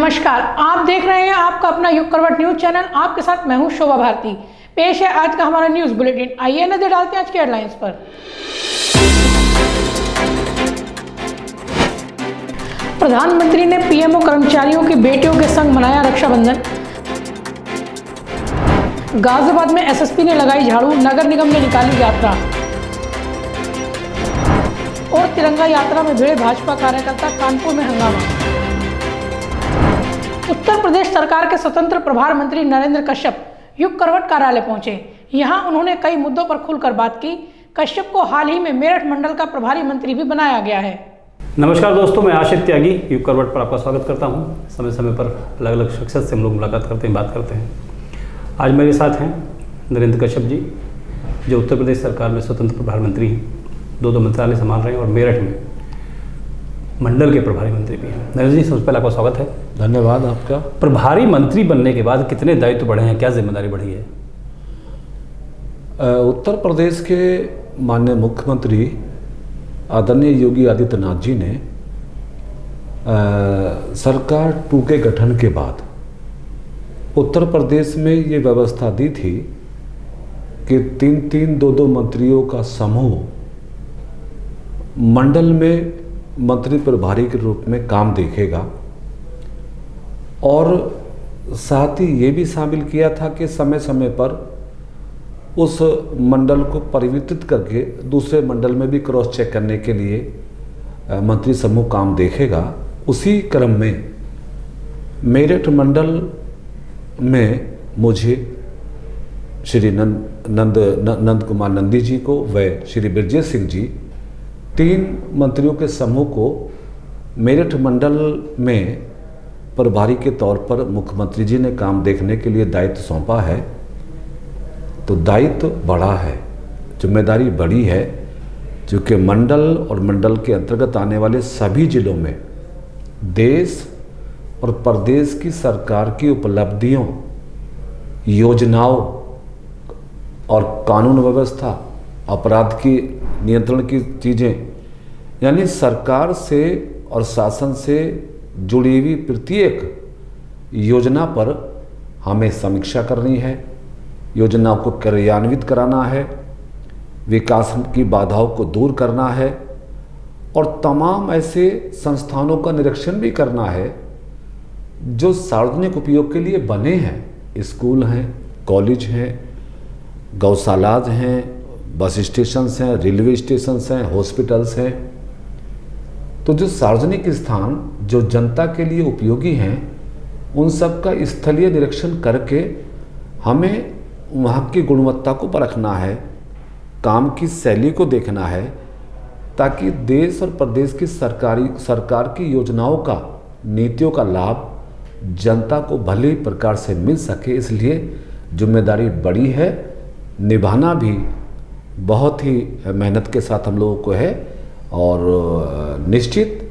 नमस्कार, आप देख रहे हैं आपका अपना युग करवट न्यूज चैनल। आपके साथ मैं हूं शोभा भारती। पेश है आज का हमारा न्यूज बुलेटिन। आइए नजर डालते हैं आज के हेडलाइंस पर। प्रधानमंत्री ने पीएमओ कर्मचारियों की बेटियों के संग मनाया रक्षाबंधन। गाजियाबाद में एसएसपी ने लगाई झाड़ू, नगर निगम ने निकाली यात्रा। और तिरंगा यात्रा में भिड़े भाजपा कार्यकर्ता, कानपुर में हंगामा। उत्तर प्रदेश सरकार के स्वतंत्र प्रभार मंत्री नरेंद्र कश्यप युग करवट कार्यालय पहुंचे। यहां उन्होंने कई मुद्दों पर खुलकर बात की। कश्यप को हाल ही में मेरठ मंडल का प्रभारी मंत्री भी बनाया गया है। नमस्कार दोस्तों, मैं आशित त्यागी युग करवट पर आपका स्वागत करता हूं। समय समय पर अलग अलग शख्सियत से हम लोग मुलाकात करते हैं, बात करते हैं। आज मेरे साथ हैं नरेंद्र कश्यप जी, जो उत्तर प्रदेश सरकार में स्वतंत्र प्रभार मंत्री हैं, दो मंत्रालय संभाल रहे हैं और मेरठ में मंडल के प्रभारी मंत्री भी हैं। नरेंद्र जी, सबसे पहले आपका स्वागत है। धन्यवाद आपका। प्रभारी मंत्री बनने के बाद कितने दायित्व बढ़े हैं, क्या जिम्मेदारी बढ़ी है? उत्तर प्रदेश के माननीय मुख्यमंत्री आदरणीय योगी आदित्यनाथ जी ने सरकार 2 के गठन के बाद उत्तर प्रदेश में ये व्यवस्था दी थी कि 3-3, 2-2 मंत्रियों का समूह मंडल में मंत्री प्रभारी के रूप में काम देखेगा, और साथ ही ये भी शामिल किया था कि समय समय पर उस मंडल को परिवर्तित करके दूसरे मंडल में भी क्रॉस चेक करने के लिए मंत्री समूह काम देखेगा। उसी क्रम में मेरठ मंडल में मुझे श्री नंद कुमार नंदी जी को व श्री ब्रजेश सिंह जी, 3 मंत्रियों के समूह को मेरठ मंडल में प्रभारी के तौर पर मुख्यमंत्री जी ने काम देखने के लिए दायित्व सौंपा है। तो दायित्व बड़ा है, जिम्मेदारी बड़ी है, क्योंकि मंडल और मंडल के अंतर्गत आने वाले सभी जिलों में देश और प्रदेश की सरकार की उपलब्धियों, योजनाओं और कानून व्यवस्था, अपराध की नियंत्रण की चीज़ें, यानी सरकार से और शासन से जुड़ी हुई प्रत्येक योजना पर हमें समीक्षा करनी है, योजनाओं को क्रियान्वित कराना है, विकास की बाधाओं को दूर करना है, और तमाम ऐसे संस्थानों का निरीक्षण भी करना है जो सार्वजनिक उपयोग के लिए बने हैं। स्कूल हैं, कॉलेज हैं, गौशालाज हैं, बस स्टेशंस हैं, रेलवे स्टेशंस हैं, हॉस्पिटल्स हैं। तो जो सार्वजनिक स्थान जो जनता के लिए उपयोगी हैं, उन सब का स्थलीय निरीक्षण करके हमें वहाँ की गुणवत्ता को परखना है, काम की शैली को देखना है, ताकि देश और प्रदेश की सरकार की योजनाओं का, नीतियों का लाभ जनता को भले प्रकार से मिल सके। इसलिए जिम्मेदारी बड़ी है, निभाना भी बहुत ही मेहनत के साथ हम लोगों को है, और निश्चित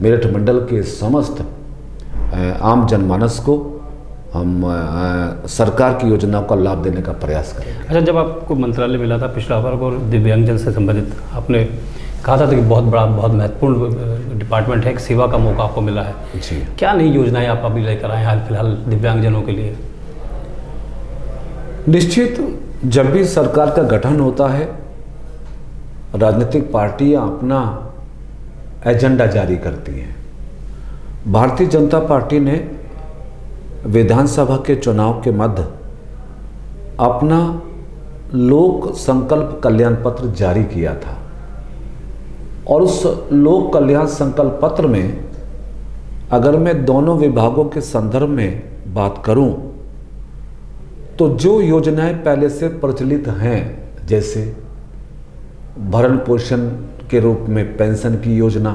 मेरठ मंडल के समस्त आम जनमानस को हम सरकार की योजनाओं का लाभ देने का प्रयास करेंगे। अच्छा, जब आपको मंत्रालय मिला था पिछला वर्ग और दिव्यांगजन से संबंधित, आपने कहा था कि बहुत बड़ा, बहुत महत्वपूर्ण डिपार्टमेंट है, एक सेवा का मौका आपको मिला है जी। क्या नई योजनाएं आप अभी लेकर आए हाल फिलहाल दिव्यांगजनों के लिए? निश्चित जब भी सरकार का गठन होता है, राजनीतिक पार्टियां अपना एजेंडा जारी करती हैं। भारतीय जनता पार्टी ने विधानसभा के चुनाव के मध्य अपना लोक संकल्प कल्याण पत्र जारी किया था, और उस लोक कल्याण संकल्प पत्र में अगर मैं दोनों विभागों के संदर्भ में बात करूं, तो जो योजनाएं पहले से प्रचलित हैं, जैसे भरण पोषण के रूप में पेंशन की योजना,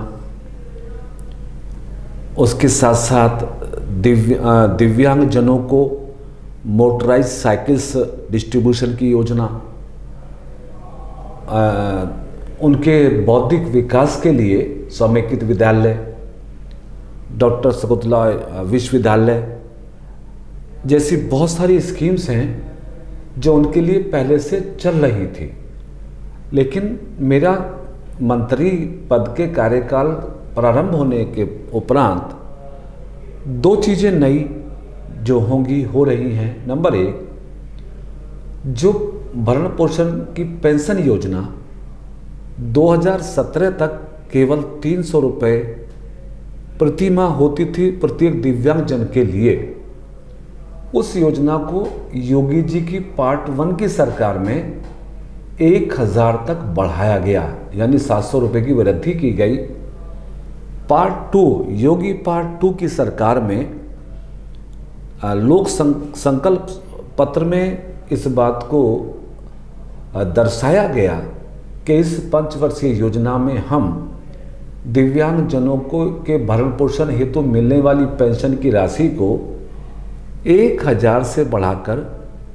उसके साथ साथ दिव्यांगजनों को मोटराइज साइकिल्स डिस्ट्रीब्यूशन की योजना, उनके बौद्धिक विकास के लिए समेकित विद्यालय, डॉक्टर शकुंतला विश्वविद्यालय जैसी बहुत सारी स्कीम्स हैं जो उनके लिए पहले से चल रही थी। लेकिन मेरा मंत्री पद के कार्यकाल प्रारंभ होने के उपरांत दो चीज़ें नई जो होंगी हो रही हैं। नंबर एक, जो भरण पोषण की पेंशन योजना 2017 तक केवल 300 रुपये प्रति माह होती थी प्रत्येक दिव्यांगजन के लिए, उस योजना को योगी जी की पार्ट 1 की सरकार में 1000 तक बढ़ाया गया, यानी 700 रुपये की वृद्धि की गई। पार्ट 2, योगी पार्ट 2 की सरकार में लोक संकल्प पत्र में इस बात को दर्शाया गया कि इस पंचवर्षीय योजना में हम दिव्यांगजनों को के भरण पोषण हेतु मिलने वाली पेंशन की राशि को 1000 से बढ़ाकर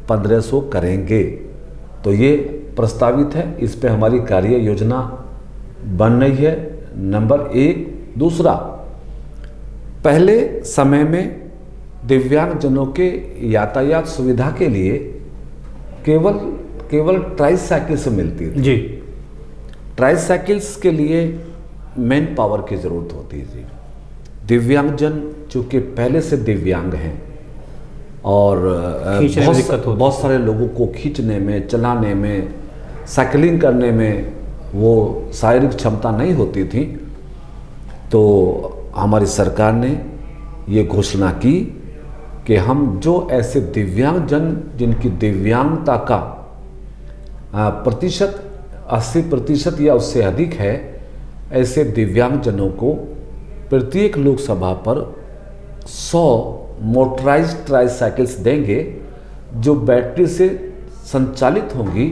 1500 करेंगे। तो ये प्रस्तावित है, इस पे हमारी कार्य योजना बन रही है, नंबर एक। दूसरा, पहले समय में दिव्यांगजनों के यातायात सुविधा के लिए केवल ट्राईसाइकिल्स मिलती थी। जी, ट्राईसाइकिल्स के लिए मैन पावर की ज़रूरत होती थी। दिव्यांगजन चूँकि पहले से दिव्यांग हैं और बहुत सारे लोगों को खींचने में, चलाने में, साइकिलिंग करने में वो शारीरिक क्षमता नहीं होती थी, तो हमारी सरकार ने ये घोषणा की कि हम जो ऐसे दिव्यांगजन जिनकी दिव्यांगता का प्रतिशत 80% या उससे अधिक है, ऐसे दिव्यांगजनों को प्रत्येक लोकसभा पर 100 मोटराइज्ड ट्राईसाइकिल्स देंगे जो बैटरी से संचालित होंगी,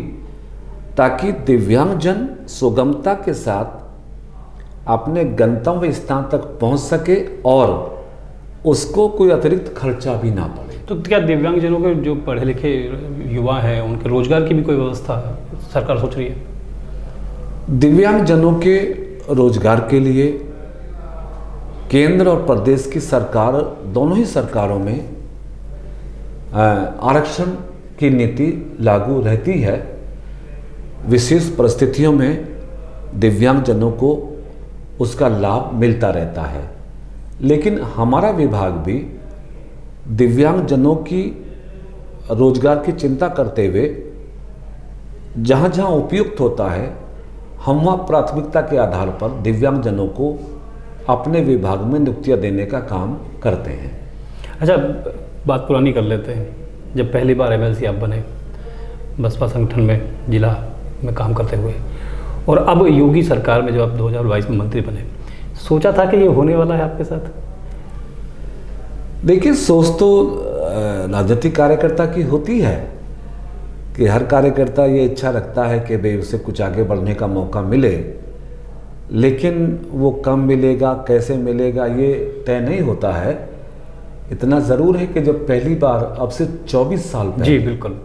ताकि दिव्यांगजन सुगमता के साथ अपने गंतव्य स्थान तक पहुंच सके और उसको कोई अतिरिक्त खर्चा भी ना पड़े। तो क्या दिव्यांगजनों के जो पढ़े लिखे युवा हैं उनके रोजगार की भी कोई व्यवस्था सरकार सोच रही है? दिव्यांगजनों के रोजगार के लिए केंद्र और प्रदेश की सरकार, दोनों ही सरकारों में आरक्षण की नीति लागू रहती है। विशेष परिस्थितियों में दिव्यांगजनों को उसका लाभ मिलता रहता है, लेकिन हमारा विभाग भी दिव्यांगजनों की रोजगार की चिंता करते हुए जहाँ जहाँ उपयुक्त होता है, हम वहाँ प्राथमिकता के आधार पर दिव्यांगजनों को अपने विभाग में नियुक्तियाँ देने का काम करते हैं। अच्छा, बात पुरानी कर लेते हैं। जब पहली बार MLC आप बने बसपा संगठन में जिला में काम करते हुए, और अब योगी सरकार में जो आप 2022 में मंत्री बने, सोचा था कि ये होने वाला है आपके साथ? देखिए, सोच तो राजनीतिक कार्यकर्ता की होती है कि हर कार्यकर्ता ये इच्छा रखता है कि भाई उसे कुछ आगे बढ़ने का मौका मिले, लेकिन वो कब मिलेगा, कैसे मिलेगा, ये तय नहीं होता है। इतना ज़रूर है कि जब पहली बार, अब से 24 साल पहले, जी बिल्कुल,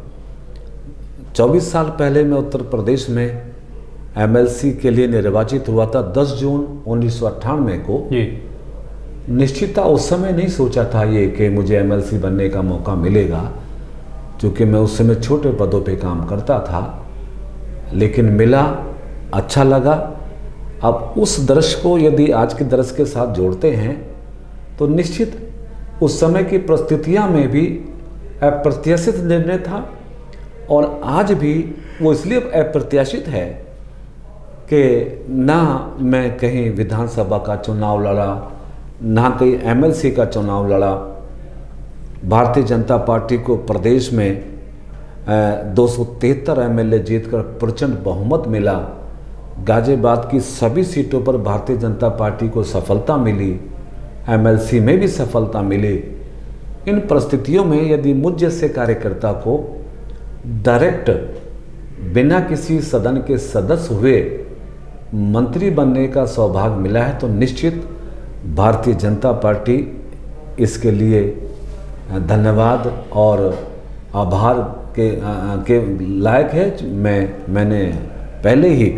24 साल पहले मैं उत्तर प्रदेश में MLC के लिए निर्वाचित हुआ था 10 जून 1998 को। जी, निश्चित था, उस समय नहीं सोचा था ये कि मुझे MLC बनने का मौका मिलेगा, क्योंकि मैं उस समय छोटे पदों पे काम करता था, लेकिन मिला, अच्छा लगा। अब उस दृश्य को यदि आज के दृश्य के साथ जोड़ते हैं तो निश्चित उस समय की परिस्थितियां में भी अप्रत्याशित निर्णय था, और आज भी वो इसलिए अप्रत्याशित है कि ना मैं कहीं विधानसभा का चुनाव लड़ा, ना कहीं MLC का चुनाव लड़ा। भारतीय जनता पार्टी को प्रदेश में 273 MLA जीतकर प्रचंड बहुमत मिला। गाजियाबाद की सभी सीटों पर भारतीय जनता पार्टी को सफलता मिली, MLC में भी सफलता मिली। इन परिस्थितियों में यदि मुझ जैसे कार्यकर्ता को डायरेक्ट बिना किसी सदन के सदस्य हुए मंत्री बनने का सौभाग्य मिला है, तो निश्चित भारतीय जनता पार्टी इसके लिए धन्यवाद और आभार के लायक है। मैंने पहले ही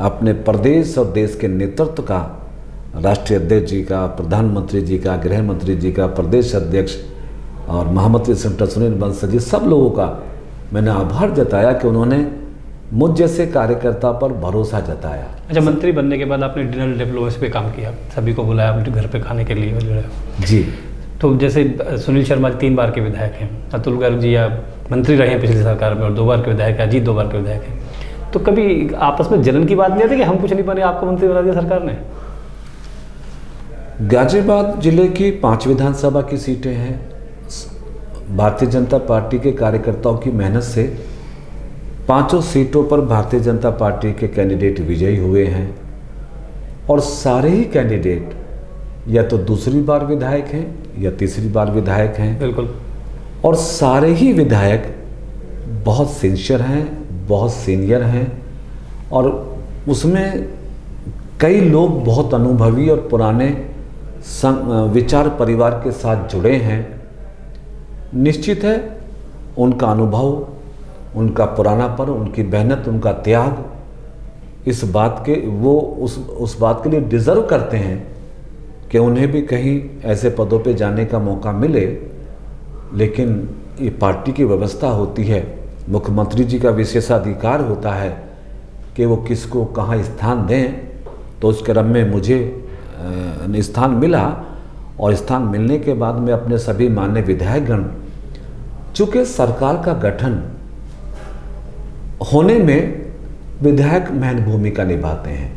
अपने प्रदेश और देश के नेतृत्व का, राष्ट्रीय अध्यक्ष जी का, प्रधानमंत्री जी का, गृह मंत्री जी का, प्रदेश अध्यक्ष और महामंत्री सेनेटर सुनील बंसल जी, सब लोगों का मैंने आभार जताया कि उन्होंने मुझ जैसे कार्यकर्ता पर भरोसा जताया। अच्छा, मंत्री बनने के बाद आपने डिनर डिप्लोमेसी पे काम किया, सभी को बुलाया अपने घर पे खाने के लिए वगैरह। जी, तो जैसे सुनील शर्मा जी 3 बार के विधायक हैं, अतुल गर्ग जी या मंत्री रहे हैं पिछली सरकार में और 2 बार के विधायक हैं, अजीत 2 बार के विधायक हैं, तो कभी आपस में जलन की बात नहीं आती कि हम कुछ नहीं बने, आपको मंत्री बना दिया सरकार ने? गाजियाबाद जिले की 5 विधानसभा की सीटें हैं। भारतीय जनता पार्टी के कार्यकर्ताओं की मेहनत से 5 सीटों पर भारतीय जनता पार्टी के कैंडिडेट विजयी हुए हैं और सारे ही कैंडिडेट या तो दूसरी बार विधायक हैं या तीसरी बार विधायक हैं। बिल्कुल। और सारे ही विधायक बहुत सिंसियर हैं, बहुत सीनियर हैं और उसमें कई लोग बहुत अनुभवी और पुराने विचार परिवार के साथ जुड़े हैं। निश्चित है उनका अनुभव, उनका पुरानापन, उनकी मेहनत, उनका त्याग इस बात के वो उस बात के लिए डिज़र्व करते हैं कि उन्हें भी कहीं ऐसे पदों पे जाने का मौका मिले। लेकिन ये पार्टी की व्यवस्था होती है, मुख्यमंत्री जी का विशेषाधिकार होता है कि वो किसको कहाँ स्थान दें। तो उस क्रम में मुझे स्थान मिला और स्थान मिलने के बाद में अपने सभी मान्य विधायकगण, चूँकि सरकार का गठन होने में विधायक महत्वपूर्ण भूमिका निभाते हैं।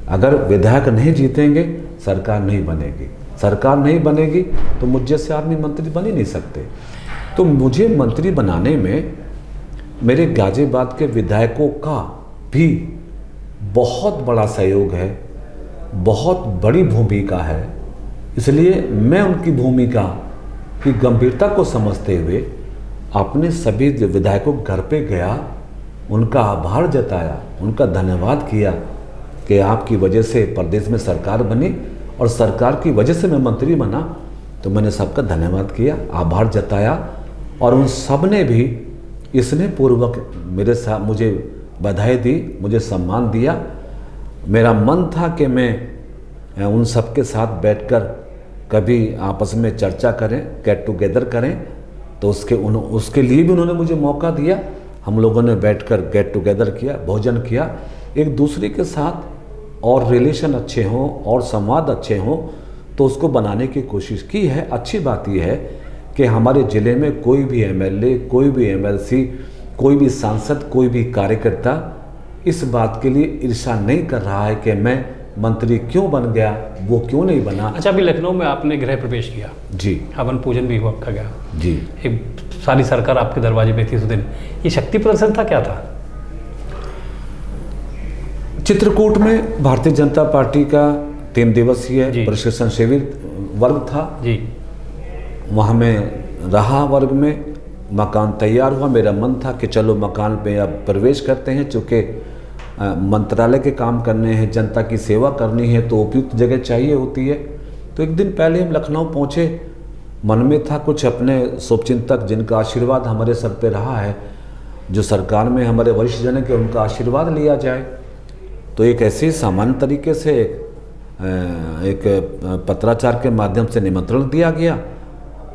अगर विधायक नहीं जीतेंगे सरकार नहीं बनेगी, सरकार नहीं बनेगी तो मुझ जैसे आदमी मंत्री बन ही नहीं सकते। तो मुझे मंत्री बनाने में मेरे गाजियाबाद के विधायकों का भी बहुत बड़ा सहयोग है, बहुत बड़ी भूमिका है। इसलिए मैं उनकी भूमिका की गंभीरता को समझते हुए अपने सभी विधायकों के घर पे गया, उनका आभार जताया, उनका धन्यवाद किया कि आपकी वजह से प्रदेश में सरकार बनी और सरकार की वजह से मैं मंत्री बना। तो मैंने सबका धन्यवाद किया, आभार जताया और उन सब ने भी स्नेहपूर्वक मेरे साथ मुझे बधाई दी, मुझे सम्मान दिया। मेरा मन था कि मैं उन सब के साथ बैठकर कभी आपस में चर्चा करें, गेट टुगेदर करें, तो उसके लिए भी उन्होंने मुझे मौका दिया। हम लोगों ने बैठकर गेट टुगेदर किया, भोजन किया, एक दूसरे के साथ और रिलेशन अच्छे हों और संवाद अच्छे हों तो उसको बनाने की कोशिश की है। अच्छी बात यह है कि हमारे ज़िले में कोई भी एमएलए, कोई भी एमएलसी, कोई भी सांसद, कोई भी कार्यकर्ता इस बात के लिए ईर्ष्या नहीं कर रहा है कि मैं मंत्री क्यों बन गया, वो क्यों नहीं बना। अच्छा, अभी लखनऊ में आपने गृह प्रवेश किया जी, हवन पूजन भी हुआ गया जी, एक सारी सरकार आपके दरवाजे पे थी उस दिन, ये शक्ति प्रदर्शन था, क्या था? चित्रकूट में भारतीय जनता पार्टी का 3 दिवसीय प्रशिक्षण शिविर वर्ग था जी। वहाँ में रहा, वर्ग में मकान तैयार हुआ। मेरा मन था कि चलो मकान पे अब प्रवेश करते हैं, चूँकि मंत्रालय के काम करने हैं, जनता की सेवा करनी है तो उपयुक्त जगह चाहिए होती है। तो एक दिन पहले हम लखनऊ पहुँचे, मन में था कुछ अपने शुभचिंतक जिनका आशीर्वाद हमारे सर पे रहा है, जो सरकार में हमारे वरिष्ठ जन के, उनका आशीर्वाद लिया जाए। तो एक ऐसे सामान्य तरीके से एक पत्राचार के माध्यम से निमंत्रण दिया गया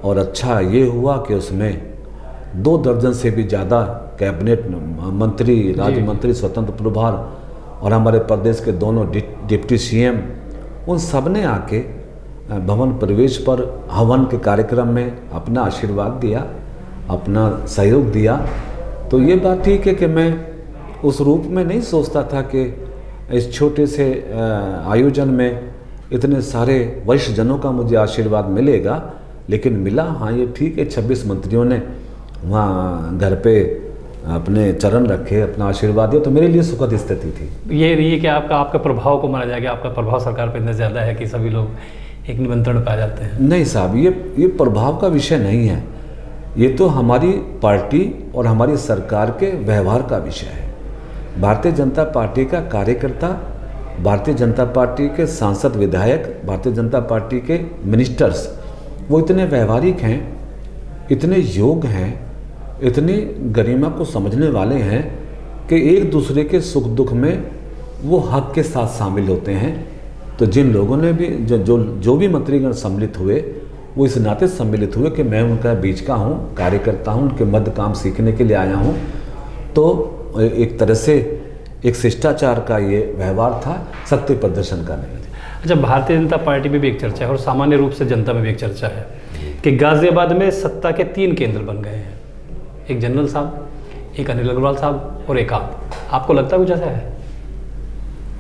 और अच्छा ये हुआ कि उसमें 2 दर्जन से भी ज़्यादा कैबिनेट मंत्री, राज्य मंत्री, स्वतंत्र प्रभार और हमारे प्रदेश के दोनों डिप्टी सीएम, उन सब ने आके भवन प्रवेश पर हवन के कार्यक्रम में अपना आशीर्वाद दिया, अपना सहयोग दिया। तो ये बात ठीक है कि मैं उस रूप में नहीं सोचता था कि इस छोटे से आयोजन में इतने सारे वरिष्ठ जनों का मुझे आशीर्वाद मिलेगा, लेकिन मिला। हाँ, ये ठीक है, 26 मंत्रियों ने वहाँ घर पे अपने चरण रखे, अपना आशीर्वाद दिया, तो मेरे लिए सुखद स्थिति थी। ये नहीं है कि आपका प्रभाव को माना जाएगा, आपका प्रभाव सरकार पर इतना ज़्यादा है कि सभी लोग एक निमंत्रण पा जाते हैं? नहीं साहब, ये प्रभाव का विषय नहीं है, ये तो हमारी पार्टी और हमारी सरकार के व्यवहार का विषय है। भारतीय जनता पार्टी का कार्यकर्ता, भारतीय जनता पार्टी के सांसद, विधायक, भारतीय जनता पार्टी के मिनिस्टर्स, वो इतने व्यवहारिक हैं, इतने योग्य हैं, इतनी गरिमा को समझने वाले हैं कि एक दूसरे के सुख दुख में वो हक के साथ शामिल होते हैं। तो जिन लोगों ने भी जो भी मंत्रीगण सम्मिलित हुए, वो इस नाते सम्मिलित हुए कि मैं उनका बीच का हूँ, कार्यकर्ता हूँ, उनके मध्य काम सीखने के लिए आया हूँ। तो एक तरह से एक शिष्टाचार का ये व्यवहार था, शक्ति प्रदर्शन का नहीं। अच्छा, भारतीय जनता पार्टी में भी एक चर्चा है और सामान्य रूप से जनता में भी एक चर्चा है कि गाजियाबाद में सत्ता के 3 केंद्र बन गए हैं, एक जनरल साहब, एक अनिल अग्रवाल साहब और एक आपको लगता है कुछ ऐसा है?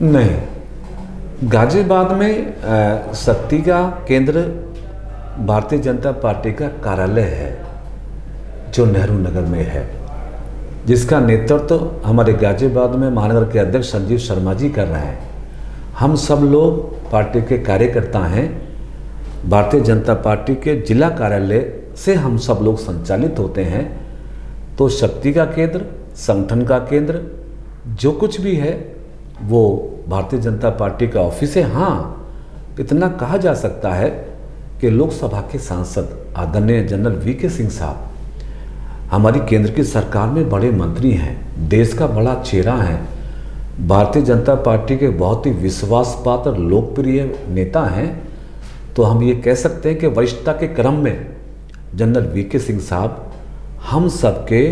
नहीं, गाजियाबाद में शक्ति का केंद्र भारतीय जनता पार्टी का कार्यालय है जो नेहरू नगर में है, जिसका नेतृत्व हमारे गाजियाबाद में महानगर के अध्यक्ष संजीव शर्मा जी कर रहे हैं। हम सब लोग पार्टी के कार्यकर्ता हैं। भारतीय जनता पार्टी के जिला कार्यालय से हम सब लोग संचालित होते हैं। तो शक्ति का केंद्र, संगठन का केंद्र जो कुछ भी है वो भारतीय जनता पार्टी का ऑफिस है। हाँ, इतना कहा जा सकता है कि लोकसभा के सांसद आदरणीय जनरल वीके सिंह साहब हमारी केंद्र की सरकार में बड़े मंत्री हैं, देश का बड़ा चेहरा है, भारतीय जनता पार्टी के बहुत ही विश्वास पात्र लोकप्रिय नेता हैं। तो हम ये कह सकते हैं कि वरिष्ठता के क्रम में जनरल वीके सिंह साहब हम सबके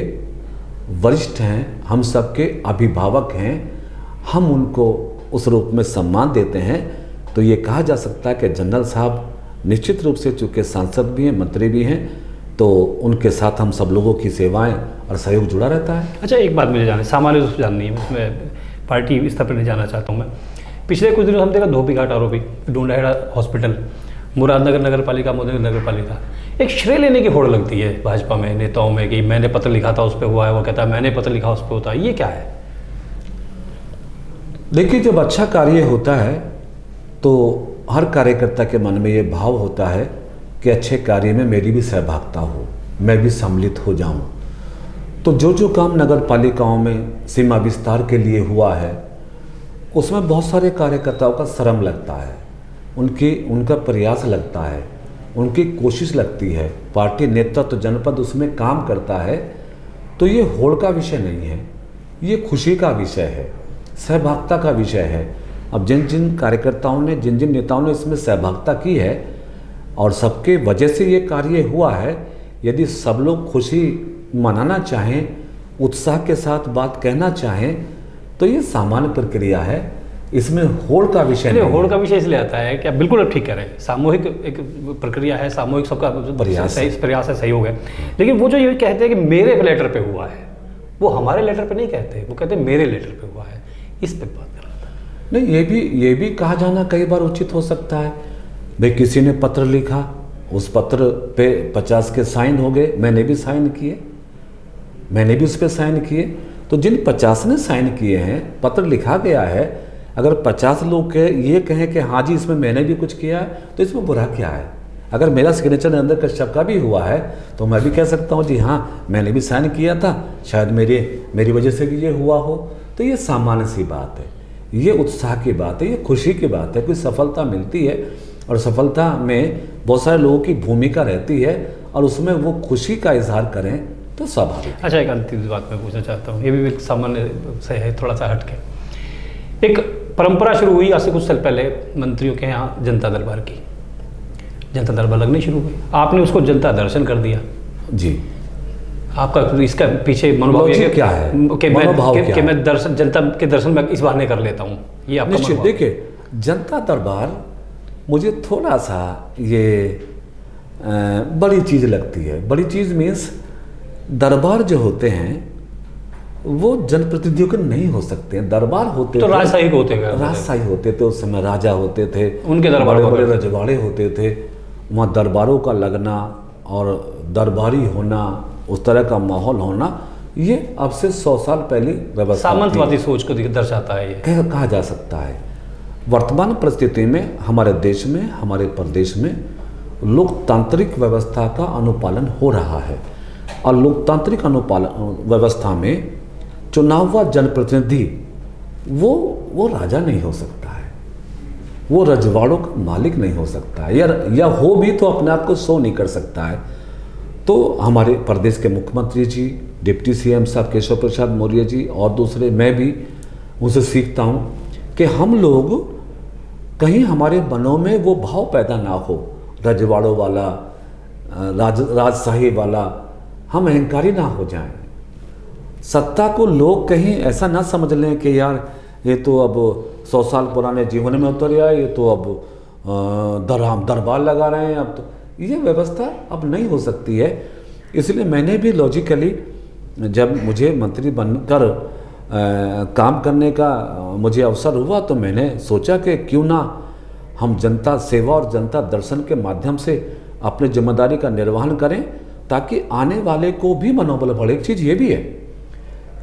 वरिष्ठ हैं, हम सबके अभिभावक हैं, हम उनको उस रूप में सम्मान देते हैं। तो ये कहा जा सकता है कि जनरल साहब निश्चित रूप से चूँकि सांसद भी हैं, मंत्री भी हैं, तो उनके साथ हम सब लोगों की सेवाएं और सहयोग जुड़ा रहता है। अच्छा, एक बात मुझे जाननी, सामान्य रूप से जाननी है, उसमें पार्टी स्तर पर नहीं जाना चाहता हूँ मैं। पिछले कुछ दिनों हम देखा धोबी घाट आरोपी, डोंडाहेड़ा हॉस्पिटल, मुरादनगर नगर पालिका, मोदी नगर पालिका, एक श्रेय लेने की होड़ लगती है भाजपा में नेताओं में कि मैंने पत्र लिखा था उस पर हुआ है, वो कहता है मैंने पत्र लिखा उस पर होता है। ये क्या है? देखिए, जब अच्छा कार्य होता है तो हर कार्यकर्ता के मन में ये भाव होता है कि अच्छे कार्य में मेरी भी सहभागिता हो, मैं भी सम्मिलित हो जाऊं। तो जो काम नगर पालिकाओं में सीमा विस्तार के लिए हुआ है उसमें बहुत सारे कार्यकर्ताओं का श्रम लगता है, उनका प्रयास लगता है, उनकी कोशिश लगती है, पार्टी नेतृत्व जनपद उसमें काम करता है। तो ये होड़ का विषय नहीं है, ये खुशी का विषय है, सहभागिता का विषय है। अब जिन जिन कार्यकर्ताओं ने, जिन जिन नेताओं ने इसमें सहभागिता की है और सबके वजह से ये कार्य हुआ है, यदि सब लोग खुशी मनाना चाहें, उत्साह के साथ बात कहना चाहें, तो ये सामान्य प्रक्रिया है, इसमें होड़ का विषय नहीं। होड़ का विषय इसलिए आता है कि आप बिल्कुल ठीक कह रहे हैं, सामूहिक एक प्रक्रिया है, सामूहिक सबका प्रयास है, सहयोग है। लेकिन वो जो ये कहते हैं कि मेरे लेटर पे हुआ है, वो हमारे लेटर पे नहीं कहते, वो कहते हैं मेरे लेटर पे हुआ है। इस पे बात कर रहा था। नहीं, ये भी कहा जाना कई बार उचित हो सकता है। भाई किसी ने पत्र लिखा, उस पत्र पे 50 के साइन हो गए, मैंने भी साइन किए, मैंने भी उस पर साइन किए। तो जिन 50 ने साइन किए हैं, पत्र लिखा गया है, अगर 50 लोग ये कहें कि हाँ जी इसमें मैंने भी कुछ किया है, तो इसमें बुरा क्या है? अगर मेरा सिग्नेचर नरेंद्र कश्यप का भी हुआ है तो मैं भी कह सकता हूँ जी हाँ मैंने भी साइन किया था, शायद मेरी वजह से भी ये हुआ हो। तो ये सामान्य सी बात है, ये उत्साह की बात है, ये खुशी की बात है। कोई सफलता मिलती है और सफलता में बहुत सारे लोगों की भूमिका रहती है और उसमें वो खुशी का इजहार करें तो स्वाभाविक। अच्छा, एक अंतिम बात मैं पूछना चाहता हूँ, ये भी एक सामान्य से है, थोड़ा सा हटके। एक परंपरा शुरू हुई आज से कुछ साल पहले मंत्रियों के यहाँ जनता दरबार की, जनता दरबार लगने शुरू हुई, आपने उसको जनता दर्शन कर दिया जी। आपका इसका पीछे मनोभाव क्या है कि मैं दर्शन, जनता के दर्शन में इस बहाने कर लेता हूँ, ये आपका निश्चित। देखिए, जनता दरबार मुझे थोड़ा सा ये बड़ी चीज़ लगती है। बड़ी चीज़ मीन्स दरबार जो होते हैं वो जनप्रतिनिधियों के नहीं हो सकते हैं। दरबार होते तो राजशाही होते हैं, राजशाही होते थे उस समय, राजा होते थे, उनके दरबार, बड़े बड़े रजवाड़े होते थे। वहाँ दरबारों का लगना और दरबारी होना, उस तरह का माहौल होना, ये अब से 100 साल पहले व्यवस्था, सामंतवादी सोच को दर्शाता है, ये कहा जा सकता है। वर्तमान परिस्थिति में हमारे देश में, हमारे प्रदेश में लोकतांत्रिक व्यवस्था का अनुपालन हो रहा है और लोकतांत्रिक अनुपालन व्यवस्था में चुनाव हुआ जनप्रतिनिधि वो राजा नहीं हो सकता है, वो रजवाड़ों का मालिक नहीं हो सकता है, या हो भी तो अपने आप को शो नहीं कर सकता है। तो हमारे प्रदेश के मुख्यमंत्री जी, डिप्टी सीएम साहब केशव प्रसाद मौर्य जी और दूसरे, मैं भी उनसे सीखता हूँ कि हम लोग कहीं हमारे मनों में वो भाव पैदा ना हो रजवाड़ों वाला, राजशाही वाला, हम अहंकारी ना हो जाएं। सत्ता को लोग कहीं ऐसा ना समझ लें कि यार ये तो अब 100 साल पुराने जीवन में उतर आए, ये तो अब दरबार लगा रहे हैं। अब तो ये व्यवस्था अब नहीं हो सकती है। इसलिए मैंने भी लॉजिकली, जब मुझे मंत्री बनकर काम करने का मुझे अवसर हुआ, तो मैंने सोचा कि क्यों ना हम जनता सेवा और जनता दर्शन के माध्यम से अपनी जिम्मेदारी का निर्वहन करें, ताकि आने वाले को भी मनोबल बढ़े। एक चीज़ ये भी है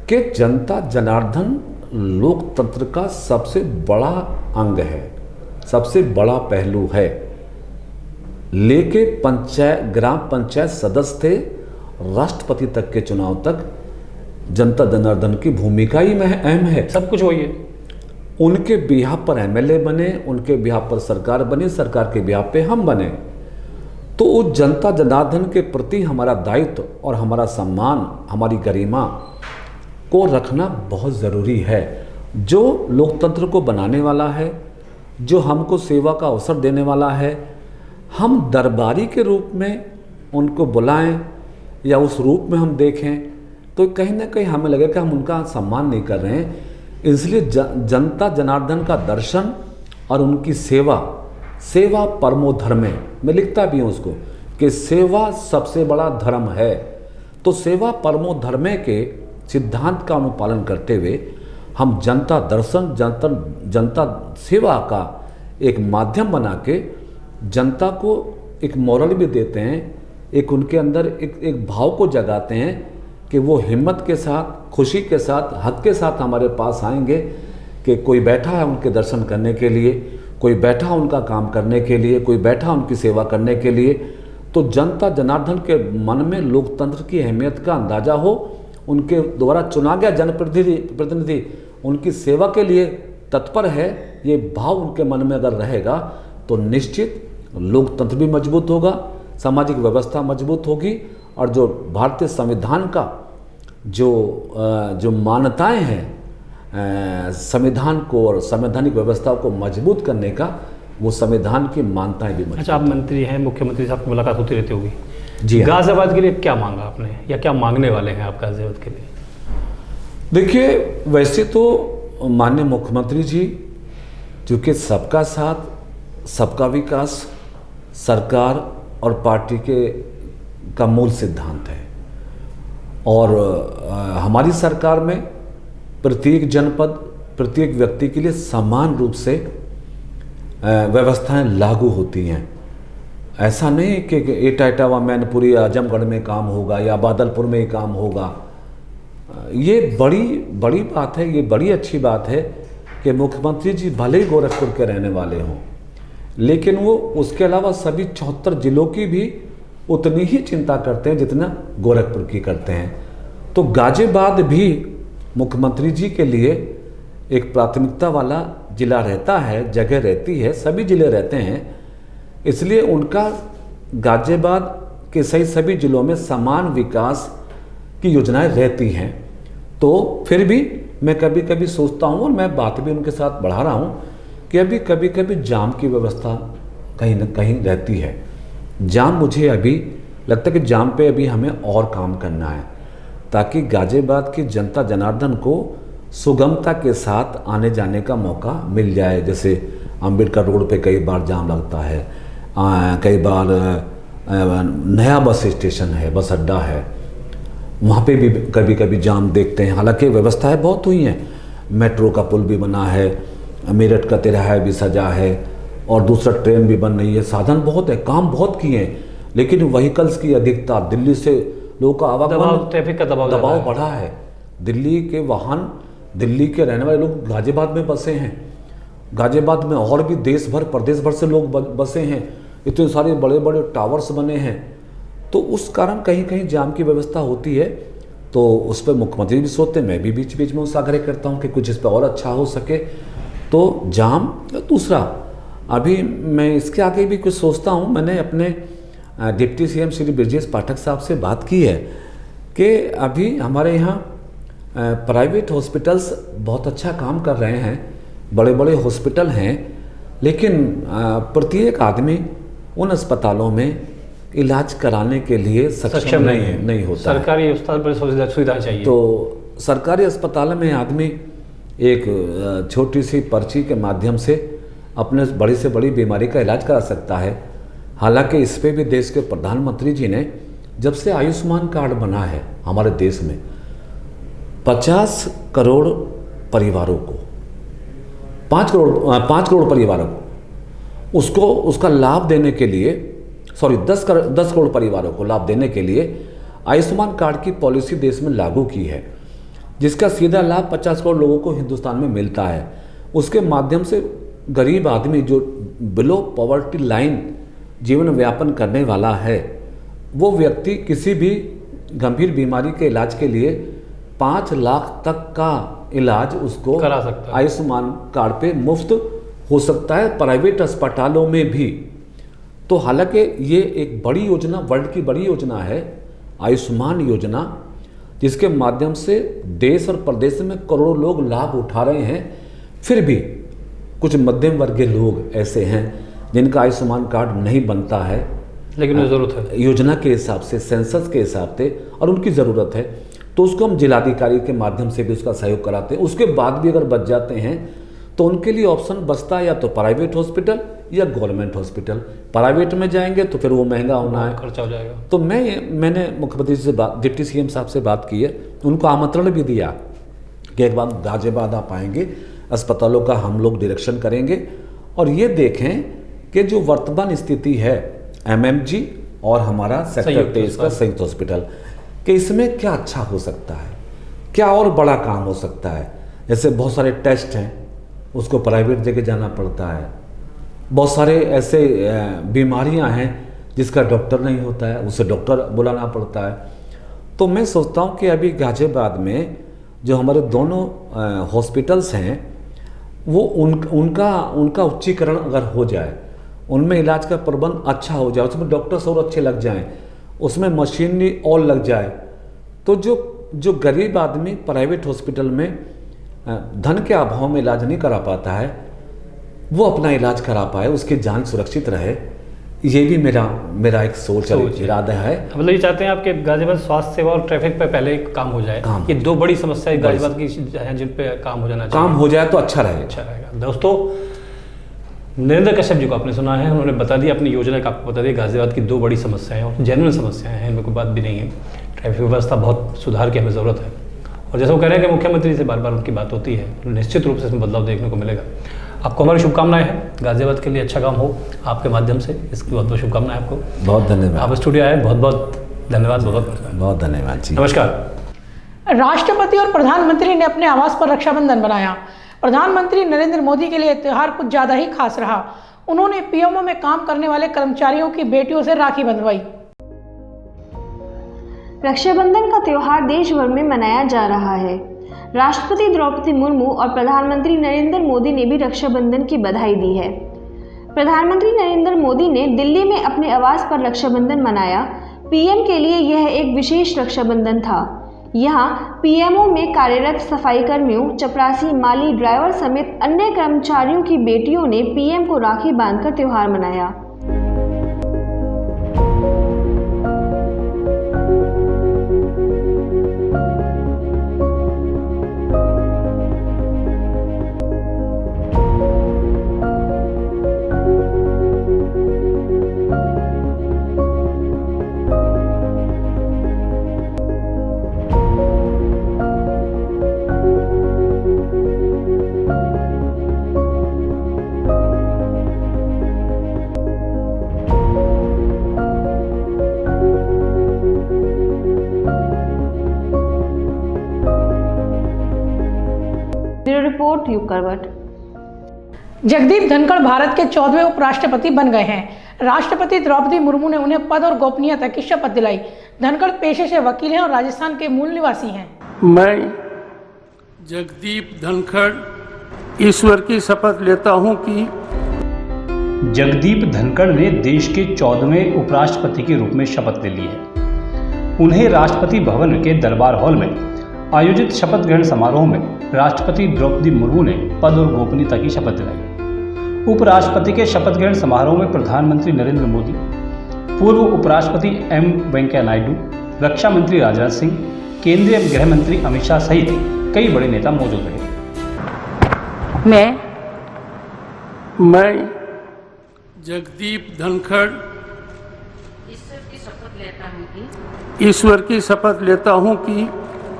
कि जनता जनार्दन लोकतंत्र का सबसे बड़ा अंग है, सबसे बड़ा पहलू है। लेके ग्राम पंचायत सदस्य थे राष्ट्रपति तक के चुनाव तक जनता जनार्दन की भूमिका ही अहम है। सब कुछ वही है। उनके बिहाफ पर एमएलए बने, उनके बिहाफ पर सरकार बनी, सरकार के बिहाफ पे हम बने। तो उस जनता जनार्दन के प्रति हमारा दायित्व और हमारा सम्मान, हमारी गरिमा को रखना बहुत ज़रूरी है। जो लोकतंत्र को बनाने वाला है, जो हमको सेवा का अवसर देने वाला है, हम दरबारी के रूप में उनको बुलाएं या उस रूप में हम देखें तो कहीं ना कहीं हमें लगे कि हम उनका सम्मान नहीं कर रहे हैं। इसलिए जनता जनार्दन का दर्शन और उनकी सेवा परमो धर्मे, मैं लिखता भी हूँ उसको कि सेवा सबसे बड़ा धर्म है। तो सेवा परमो धर्मे के सिद्धांत का अनुपालन करते हुए हम जनता दर्शन, जनता सेवा का एक माध्यम बना के जनता को एक मोरल भी देते हैं, एक उनके अंदर एक भाव को जगाते हैं कि वो हिम्मत के साथ, खुशी के साथ, हक के साथ हमारे पास आएंगे कि कोई बैठा है उनके दर्शन करने के लिए, कोई बैठा उनका काम करने के लिए, कोई बैठा उनकी सेवा करने के लिए। तो जनता जनार्दन के मन में लोकतंत्र की अहमियत का अंदाज़ा हो, उनके द्वारा चुना गया जनप्रतिनिधि उनकी सेवा के लिए तत्पर है, ये भाव उनके मन में अगर रहेगा तो निश्चित लोकतंत्र भी मजबूत होगा, सामाजिक व्यवस्था मजबूत होगी और जो भारतीय संविधान का जो मान्यताएं हैं संविधान को और संवैधानिक व्यवस्था को मजबूत करने का, वो संविधान की मान्यताएं भी मजबूत। अच्छा, आप मंत्री हैं, मुख्यमंत्री साहब की मुलाकात होती रहती होगी जी। गाजियाबाद के लिए क्या मांगा आपने या क्या मांगने वाले हैं आप गाजियाबाद के लिए? देखिए, वैसे तो माननीय मुख्यमंत्री जी, चूँकि सबका साथ सबका विकास सरकार और पार्टी का मूल सिद्धांत है और हमारी सरकार में प्रत्येक जनपद, प्रत्येक व्यक्ति के लिए समान रूप से व्यवस्थाएं लागू होती हैं। ऐसा नहीं कि इटावा मैनपुरी आजमगढ़ में काम होगा या बादलपुर में ही काम होगा। ये बड़ी बात है, ये बड़ी अच्छी बात है कि मुख्यमंत्री जी भले ही गोरखपुर के रहने वाले हों, लेकिन वो उसके अलावा सभी 74 जिलों की भी उतनी ही चिंता करते हैं जितना गोरखपुर की करते हैं। तो गाजियाबाद भी मुख्यमंत्री जी के लिए एक प्राथमिकता वाला जिला रहता है, जगह रहती है, सभी जिले रहते हैं। इसलिए उनका गाजियाबाद के सभी जिलों में समान विकास की योजनाएं रहती हैं। तो फिर भी मैं कभी कभी सोचता हूँ और मैं बात भी उनके साथ बढ़ा रहा हूँ कि अभी कभी जाम की व्यवस्था कहीं ना कहीं रहती है। जाम, मुझे अभी लगता है कि जाम पे अभी हमें और काम करना है ताकि गाजियाबाद की जनता जनार्दन को सुगमता के साथ आने जाने का मौका मिल जाए। जैसे अम्बेडकर रोड पे कई बार जाम लगता है, कई बार नया बस स्टेशन है, बस अड्डा है, वहाँ पे भी कभी जाम देखते हैं। हालांकि व्यवस्थाएं बहुत हुई हैं, मेट्रो का पुल भी बना है, मेरठ का तिराहा भी सजा है और दूसरा ट्रेन भी बन रही है, साधन बहुत है, काम बहुत किए हैं, लेकिन व्हीकल्स की अधिकता, दिल्ली से लोगों का आवागमन, ट्रैफिक का दबाव बढ़ा है। दिल्ली के वाहन, दिल्ली के रहने वाले लोग गाजियाबाद में बसे हैं, गाजियाबाद में और भी देश भर प्रदेश भर से लोग बसे हैं, इतने सारे बड़े बड़े टावर्स बने हैं। तो उस कारण कहीं जाम की व्यवस्था होती है। तो उस पर मुख्यमंत्री भी सोचते हैं, मैं भी बीच बीच में उस आग्रह करता हूँ कि कुछ इस पर और अच्छा हो सके। तो जाम, दूसरा अभी मैं इसके आगे भी कुछ सोचता हूँ। मैंने अपने डिप्टी सीएम श्री ब्रजेश पाठक साहब से बात की है कि अभी हमारे यहाँ प्राइवेट हॉस्पिटल्स बहुत अच्छा काम कर रहे हैं, बड़े बड़े हॉस्पिटल हैं, लेकिन प्रत्येक आदमी उन अस्पतालों में इलाज कराने के लिए सक्षम नहीं होता। सरकारी अस्पताल पर सुविधा चाहिए। तो सरकारी अस्पताल में आदमी एक छोटी सी पर्ची के माध्यम से अपने बड़ी से बड़ी बीमारी का इलाज करा सकता है। हालांकि इस पे भी देश के प्रधानमंत्री जी ने जब से आयुष्मान कार्ड बना है हमारे देश में 50 करोड़ परिवारों को 5 करोड़ परिवारों को उसका लाभ देने के लिए 10 करोड़ परिवारों को लाभ देने के लिए आयुष्मान कार्ड की पॉलिसी देश में लागू की है, जिसका सीधा लाभ 50 करोड़ लोगों को हिंदुस्तान में मिलता है। उसके माध्यम से गरीब आदमी जो बिलो पॉवर्टी लाइन जीवन यापन करने वाला है, वो व्यक्ति किसी भी गंभीर बीमारी के इलाज के लिए 5 लाख तक का इलाज उसको करा सकता है। आयुष्मान कार्ड पे मुफ्त हो सकता है, प्राइवेट अस्पतालों में भी। तो हालांकि ये एक बड़ी योजना, वर्ल्ड की बड़ी योजना है आयुष्मान योजना, जिसके माध्यम से देश और प्रदेश में करोड़ों लोग लाभ उठा रहे हैं। फिर भी कुछ मध्यम वर्गीय लोग ऐसे हैं जिनका आयुष्मान कार्ड नहीं बनता है, लेकिन उन्हें ज़रूरत है योजना के हिसाब से, सेंसस के हिसाब से, और उनकी ज़रूरत है, तो उसको हम जिलाधिकारी के माध्यम से भी उसका सहयोग कराते हैं। उसके बाद भी अगर बच जाते हैं तो उनके लिए ऑप्शन बचता है या तो प्राइवेट हॉस्पिटल या गवर्नमेंट हॉस्पिटल। प्राइवेट में जाएंगे तो फिर वो महंगा होना है, खर्चा हो जाएगा। तो मैंने मुख्यमंत्री से डिप्टी सीएम साहब से बात की है, उनको आमंत्रण भी दिया कि एक बार गाजियाबाद आप आएंगे, अस्पतालों का हम लोग डायरेक्शन करेंगे और ये देखें कि जो वर्तमान स्थिति है एमएमजी और हमारा सेक्टर 23 का संयुक्त हॉस्पिटल, कि इसमें क्या अच्छा हो सकता है, क्या और बड़ा काम हो सकता है। जैसे बहुत सारे टेस्ट हैं उसको प्राइवेट जगह जाना पड़ता है, बहुत सारे ऐसे बीमारियां हैं जिसका डॉक्टर नहीं होता है, उसे डॉक्टर बुलाना पड़ता है। तो मैं सोचता हूं कि अभी गाजियाबाद में जो हमारे दोनों हॉस्पिटल्स हैं वो उनका उच्चीकरण अगर हो जाए, उनमें इलाज का प्रबंध अच्छा हो जाए, उसमें डॉक्टर्स और अच्छे लग जाएं, उसमें मशीनरी और लग जाए, तो जो गरीब आदमी प्राइवेट हॉस्पिटल में धन के अभाव में इलाज नहीं करा पाता है, वो अपना इलाज करा पाए, उसकी जान सुरक्षित रहे। ये भी मेरा एक सोच इरादा है। मतलब ये चाहते हैं आपके गाजियाबाद स्वास्थ्य सेवा और ट्रैफिक पे पहले काम हो जाए। ये दो बड़ी समस्याएं गाजियाबाद की हैं जिन पे काम हो जाना चाहिए। काम हो जाए तो अच्छा रहेगा। दोस्तों, नरेंद्र कश्यप जी को आपने सुना है, उन्होंने बता दिया अपनी योजना का, आपको बता दिया गाजियाबाद की दो बड़ी समस्याएं और जेन्युइन समस्याएं हैं, इनमें कोई बात भी नहीं है। ट्रैफिक व्यवस्था बहुत सुधार की हमें ज़रूरत है और जैसे वो कह रहे हैं कि मुख्यमंत्री से बार बार उनकी बात होती है, तो निश्चित रूप से इसमें बदलाव देखने को मिलेगा। आपको हमारी शुभकामनाएं हैं, गाजियाबाद के लिए अच्छा काम हो आपके माध्यम से, इसकी बहुत बहुत शुभकामनाएं आपको। बहुत धन्यवाद। आप स्टूडियो आए, बहुत बहुत धन्यवाद। बहुत धन्यवाद जी। नमस्कार। राष्ट्रपति और प्रधानमंत्री ने अपने आवास पर रक्षाबंधन मनाया। प्रधानमंत्री नरेंद्र मोदी के लिए त्यौहार कुछ ज़्यादा ही खास रहा। उन्होंने पीएमओ में काम करने वाले कर्मचारियों की बेटियों से राखी बंधवाई। रक्षाबंधन का त्यौहार देश भर में मनाया जा रहा है। राष्ट्रपति द्रौपदी मुर्मू और प्रधानमंत्री नरेंद्र मोदी ने भी रक्षाबंधन की बधाई दी है। प्रधानमंत्री नरेंद्र मोदी ने दिल्ली में अपने आवास पर रक्षाबंधन मनाया। पीएम के लिए यह एक विशेष रक्षाबंधन था। यहाँ पीएमओ में कार्यरत सफाई कर्मियों, चपरासी, माली, ड्राइवर समेत अन्य कर्मचारियों की बेटियों ने पीएम को राखी बांधकर त्यौहार मनाया। रिपोर्ट युग करवट। जगदीप धनखड़ भारत के 14वें उपराष्ट्रपति बन गए हैं। राष्ट्रपति द्रौपदी मुर्मू ने उन्हें पद और गोपनीयता की शपथ दिलाई। धनखड़ पेशे से वकील हैं और राजस्थान के मूल निवासी हैं। मैं जगदीप धनखड़ ईश्वर की शपथ लेता हूं कि जगदीप धनखड़ ने देश के 14वें उपराष्ट्रपति के रूप में शपथ ले ली है। उन्हें राष्ट्रपति भवन के दरबार हॉल में आयोजित शपथ ग्रहण समारोह में राष्ट्रपति द्रौपदी मुर्मू ने पद और गोपनीयता की शपथ दिलाई। उपराष्ट्रपति के शपथ ग्रहण समारोह में प्रधानमंत्री नरेंद्र मोदी, पूर्व उपराष्ट्रपति एम वेंकैया नायडू, रक्षा मंत्री राजनाथ सिंह, केंद्रीय गृह मंत्री अमित शाह सहित कई बड़े नेता मौजूद रहे। मैं जगदीप धनखड़ ईश्वर की शपथ लेता हूँ कि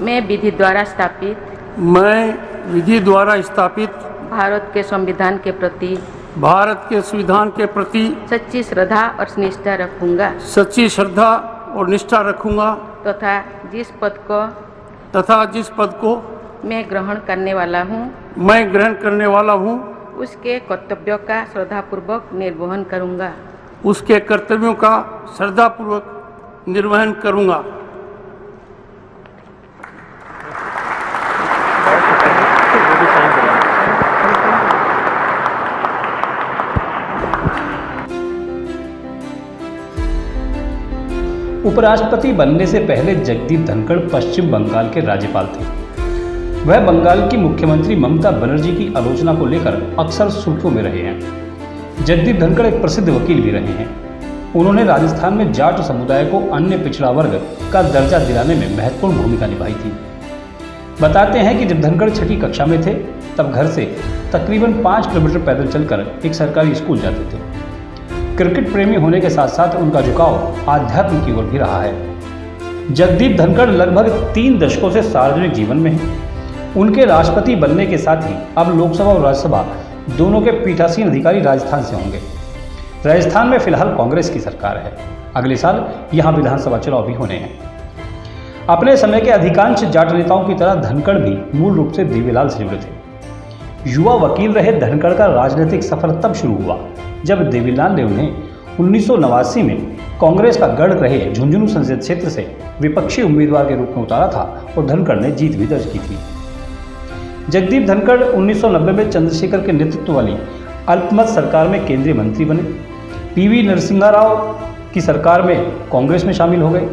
मैं विधि द्वारा स्थापित भारत के संविधान के प्रति सच्ची श्रद्धा और निष्ठा रखूंगा तथा जिस पद को मैं ग्रहण करने वाला हूँ उसके कर्तव्यों का श्रद्धापूर्वक निर्वहन करूंगा। उपराष्ट्रपति बनने से पहले जगदीप धनखड़ पश्चिम बंगाल के राज्यपाल थे। वह बंगाल की मुख्यमंत्री ममता बनर्जी की आलोचना को लेकर अक्सर सुर्खियों में रहे हैं। जगदीप धनखड़ एक प्रसिद्ध वकील भी रहे हैं। उन्होंने राजस्थान में जाट समुदाय को अन्य पिछड़ा वर्ग का दर्जा दिलाने में महत्वपूर्ण भूमिका निभाई थी। बताते हैं कि जब धनखड़ छठी कक्षा में थे तब घर से तकरीबन 5 किलोमीटर पैदल चलकर एक सरकारी स्कूल जाते थे। क्रिकेट प्रेमी होने के साथ साथ उनका झुकाव आध्यात्म की ओर भी रहा है। जगदीप धनखड़ लगभग 3 दशकों से सार्वजनिक जीवन में हैं। उनके राष्ट्रपति बनने के साथ ही अब लोकसभा और राज्यसभा दोनों के पीठासीन अधिकारी राजस्थान से होंगे। राजस्थान में फिलहाल कांग्रेस की सरकार है। अगले साल यहां विधानसभा चुनाव भी होने हैं। अपने समय के अधिकांश जाट नेताओं की तरह धनखड़ भी मूल रूप से देवीलाल से जुड़े थे। युवा वकील रहे धनखड़ का राजनीतिक सफर तब शुरू हुआ जब देवीलाल ने उन्हें 1989 में कांग्रेस का गढ़ रहे झुंझुनू संसदीय क्षेत्र से विपक्षी उम्मीदवार के रूप में उतारा था और धनखड़ ने जीत भी दर्ज की थी। जगदीप धनखड़ 1990 में चंद्रशेखर के नेतृत्व वाली अल्पमत सरकार में केंद्रीय मंत्री बने। पीवी नरसिम्हा राव की सरकार में कांग्रेस में शामिल हो गए।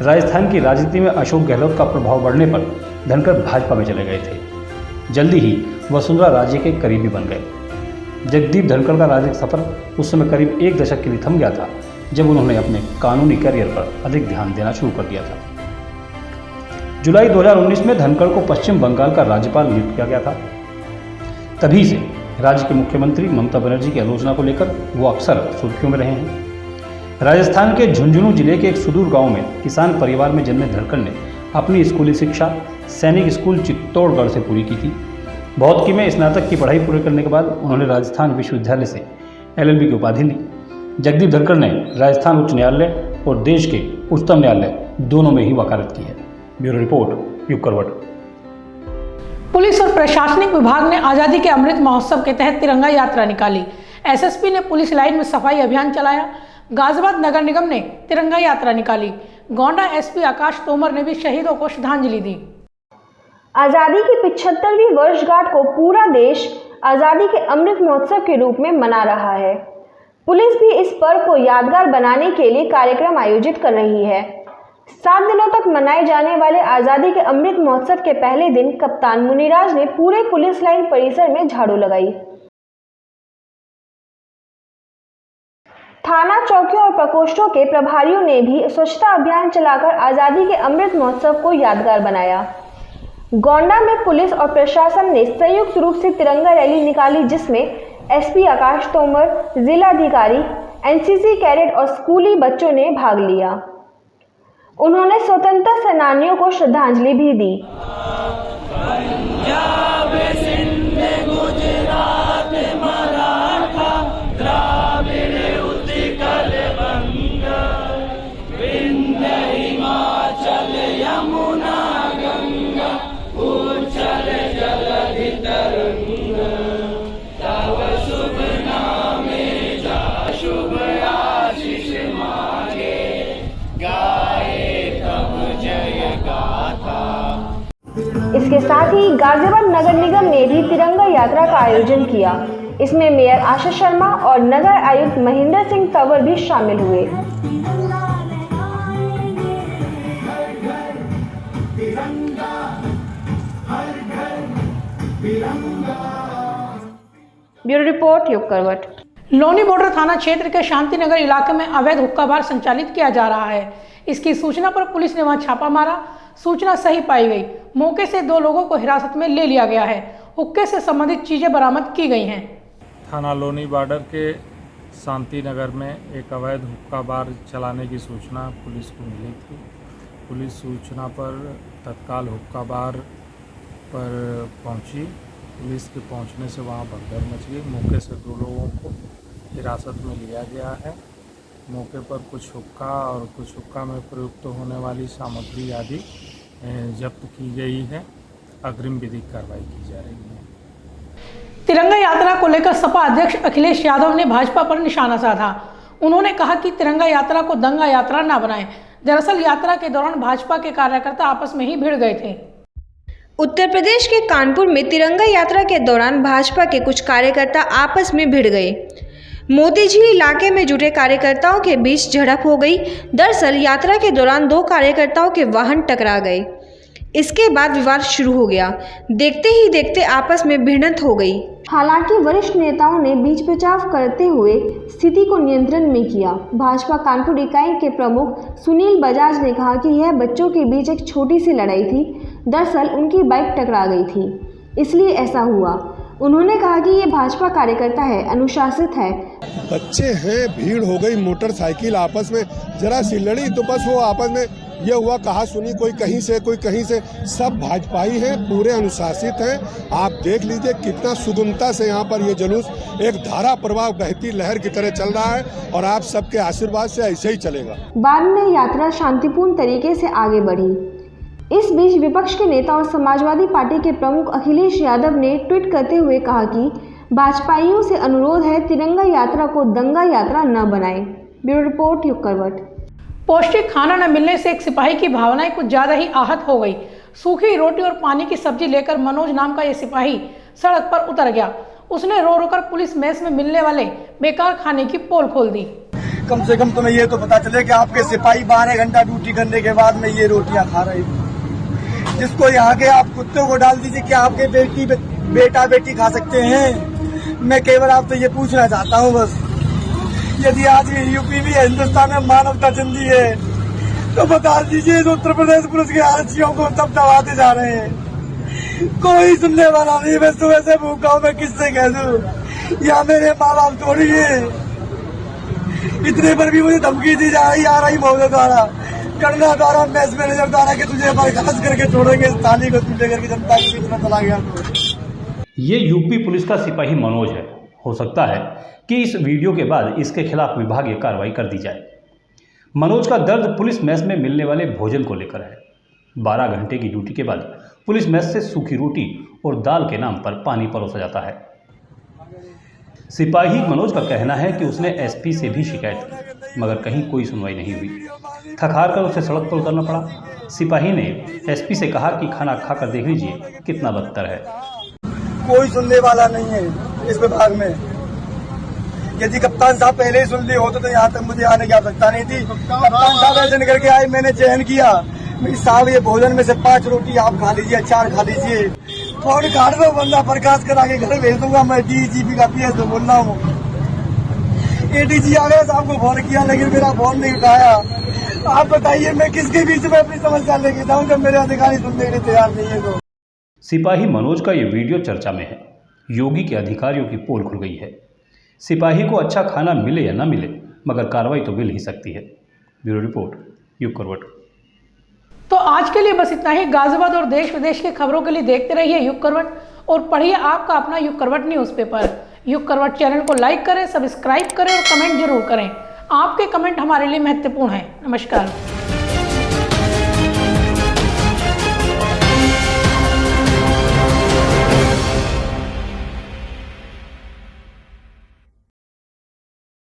राजस्थान की राजनीति में अशोक गहलोत का प्रभाव बढ़ने पर धनखड़ भाजपा में चले गए थे। जल्दी ही वसुंधरा राजे के करीबी बन गए। जगदीप धनखड़ का राजनीतिक सफर उस समय करीब 1 दशक के लिए थम गया था जब उन्होंने अपने कानूनी करियर पर अधिक ध्यान देना शुरू कर दिया था। जुलाई 2019 में धनखड़ को पश्चिम बंगाल का राज्यपाल नियुक्त किया गया था। तभी से राज्य के मुख्यमंत्री ममता बनर्जी की आलोचना को लेकर वो अक्सर सुर्खियों में रहे हैं। राजस्थान के झुंझुनू जिले के एक सुदूर गांव में किसान परिवार में जन्मे धनखड़ ने अपनी स्कूली शिक्षा सैनिक स्कूल चित्तौड़गढ़ से पूरी की थी। भौतिकी में स्नातक की पढ़ाई पूरी करने के बाद उन्होंने राजस्थान विश्वविद्यालय से LLB की उपाधि ली। जगदीप धनखड़ ने राजस्थान उच्च न्यायालय और देश के उच्चतम न्यायालय दोनों में ही वकालत की है। ब्यूरो रिपोर्ट युग करवट। पुलिस और प्रशासनिक विभाग ने आज़ादी के अमृत महोत्सव के तहत तिरंगा यात्रा निकाली। SSP ने पुलिस लाइन में सफाई अभियान चलाया। गाजियाबाद नगर निगम ने तिरंगा यात्रा निकाली। गोंडा SP आकाश तोमर ने भी शहीदों को श्रद्धांजलि दी। आज़ादी की 75वीं वर्षगांठ को पूरा देश आज़ादी के अमृत महोत्सव के रूप में मना रहा है। पुलिस भी इस पर्व को यादगार बनाने के लिए कार्यक्रम आयोजित कर रही है। 7 दिनों तक मनाए जाने वाले आज़ादी के अमृत महोत्सव के पहले दिन कप्तान मुनिराज ने पूरे पुलिस लाइन परिसर में झाड़ू लगाई। थाना चौकियों और प्रकोष्ठों के प्रभारियों ने भी स्वच्छता अभियान चलाकर आज़ादी के अमृत महोत्सव को यादगार बनाया। गोंडा में पुलिस और प्रशासन ने संयुक्त रूप से तिरंगा रैली निकाली, जिसमें SP आकाश तोमर, जिलाधिकारी, NCC कैडेट और स्कूली बच्चों ने भाग लिया। उन्होंने स्वतंत्रता सेनानियों को श्रद्धांजलि भी दी। इसके साथ ही गाजियाबाद नगर निगम ने भी तिरंगा यात्रा का आयोजन किया। इसमें मेयर आशा शर्मा और नगर आयुक्त महेंद्र सिंह तंवर भी शामिल हुए। ब्यूरो रिपोर्ट युग करवट। लोनी बॉर्डर थाना क्षेत्र के शांतिनगर इलाके में अवैध हुक्का बार संचालित किया जा रहा है। इसकी सूचना पर पुलिस ने वहां छापा मारा। सूचना सही पाई गई। मौके से 2 लोगों को हिरासत में ले लिया गया है हुक्के से संबंधित चीजें बरामद की गई हैं। थाना लोनी बॉर्डर के शांति नगर में एक अवैध हुक्का बार चलाने की सूचना पुलिस को मिली थी। पुलिस सूचना पर तत्काल हुक्का बार पर पहुंची। पुलिस के पहुंचने से वहां भगदड़ मच गई। मौके से 2 लोगों को हिरासत में लिया गया है। मौके पर कुछ हुक्का और कुछ हुक्का में प्रयुक्त होने वाली सामग्री आदि जब्त की गई है। अग्रिम विधिक कार्रवाई की जा रही है। तिरंगा यात्रा को लेकर सपा अध्यक्ष अखिलेश यादव ने भाजपा पर निशाना साधा। उन्होंने कहा कि तिरंगा यात्रा को दंगा यात्रा न बनाएं। दरअसल यात्रा के दौरान भाजपा के कार्यकर्ता आपस में ही भिड़ गए थे। उत्तर प्रदेश के कानपुर में तिरंगा यात्रा के दौरान भाजपा के कुछ कार्यकर्ता आपस में भिड़ गए। मोतीझील इलाके में जुटे कार्यकर्ताओं के बीच झड़प हो गई। दरअसल यात्रा के दौरान 2 कार्यकर्ताओं के वाहन टकरा गए। इसके बाद विवाद शुरू हो गया। देखते ही देखते आपस में भिड़ंत हो गई। हालांकि वरिष्ठ नेताओं ने बीच बचाव करते हुए स्थिति को नियंत्रण में किया। भाजपा कानपुर इकाई के प्रमुख सुनील बजाज ने कहा कि यह बच्चों के बीच एक छोटी सी लड़ाई थी। दरअसल उनकी बाइक टकरा गई थी, इसलिए ऐसा हुआ। उन्होंने कहा कि ये भाजपा कार्यकर्ता है, अनुशासित है। बच्चे हैं, भीड़ हो गई, मोटरसाइकिल आपस में जरा सी लड़ी तो बस वो आपस में ये हुआ, कहा सुनी, कोई कहीं से कोई कहीं से। सब भाजपाई हैं, पूरे अनुशासित हैं। आप देख लीजिए कितना सुगमता से यहाँ पर ये जुलूस एक धारा प्रवाह बहती लहर की तरह चल रहा है और आप सबके आशीर्वाद से ऐसे ही चलेगा। बाद में यात्रा शांतिपूर्ण तरीके से आगे बढ़ी। इस बीच विपक्ष के नेता और समाजवादी पार्टी के प्रमुख अखिलेश यादव ने ट्वीट करते हुए कहा कि भाजपाइयों से अनुरोध है, तिरंगा यात्रा को दंगा यात्रा न बनाएं। ब्यूरो रिपोर्ट, युग करवट। पौष्टिक खाना न मिलने से एक सिपाही की भावनाएं कुछ ज्यादा ही आहत हो गई। सूखी रोटी और पानी की सब्जी लेकर मनोज नाम का यह सिपाही सड़क पर उतर गया। उसने रो रो कर पुलिस मेस में मिलने वाले बेकार खाने की पोल खोल दी। कम से कम तुम्हें ये तो पता चले कि आपके सिपाही 12 घंटा ड्यूटी करने के बाद में ये रोटियां खा रहे हैं, जिसको यहाँ के आप कुत्तों को डाल दीजिए। क्या आपके बेटा बेटी खा सकते हैं? मैं केवल आपसे ये पूछना चाहता हूँ बस, यदि आज ये यूपी भी हिंदुस्तान में मानवता जिंदी है तो बता दीजिए उत्तर प्रदेश पुलिस के आरक्षियों को तब दबाते जा रहे हैं। कोई सुनने वाला नहीं। मैं सुबह से भूखा हूँ, मैं किससे कह दूँ? या मेरे माँ बाप थोड़ी है। इतने पर भी मुझे धमकी दी जा रही आ रही महोदय द्वारा, करना द्वारा, मैच मैनेजर द्वारा कि तुझे बर्खास्त करके छोड़ेंगे इस थाली को, तू लेकर के जनता के बीच में चला गया। तो ये यूपी पुलिस का सिपाही मनोज है। हो सकता है कि इस वीडियो के बाद इसके खिलाफ विभागीय कार्रवाई कर दी जाए। मनोज का दर्द पुलिस मेस में मिलने वाले भोजन को लेकर है। 12 घंटे की ड्यूटी के बाद पुलिस मेस से सूखी रोटी और दाल के नाम पर पानी परोसा जाता है। सिपाही मनोज का कहना है कि उसने एसपी से भी शिकायत की, मगर कहीं कोई सुनवाई नहीं हुई। थक-हार कर उसे सड़क पर उतरना पड़ा। सिपाही ने एसपी से कहा कि खाना खाकर देख लीजिए कितना बदतर है। कोई सुनने वाला नहीं है इस विभाग में। यदि कप्तान साहब पहले ही सुन लिए होते तो यहाँ तक मुझे आने की आवश्यकता नहीं थी। कप्तान साहब ऐसे निकल के आए, मैंने चयन किया, साहब ये भोजन में से 5 रोटी आप खा लीजिए, 4 खा लीजिए, फोन काट दो, बंदा बर्खास्त करा के घर भेज दूंगा। मैं डीजीपी का पीएस तो बोल रहा हूँ। एडीजी आ गए, साहब को फोन किया लेकिन मेरा फोन नहीं उठाया। आप बताइए मैं किसके बीच में अपनी समस्या लेके जाऊँ जब मेरे अधिकारी सुनने के लिए तैयार नहीं है। तो सिपाही मनोज का ये वीडियो चर्चा में है। योगी के अधिकारियों की पोल खुल गई है। सिपाही को अच्छा खाना मिले या ना मिले, मगर कार्रवाई तो मिल ही सकती है। ब्यूरो रिपोर्ट, युग करवट। तो आज के लिए बस इतना ही। गाजियाबाद और देश विदेश की खबरों के लिए देखते रहिए युग करवट और पढ़िए आपका अपना युग करवट न्यूज़पेपर। युग करवट चैनल को लाइक करें, सब्सक्राइब करें और कमेंट जरूर करें। आपके कमेंट हमारे लिए महत्वपूर्ण हैं। नमस्कार।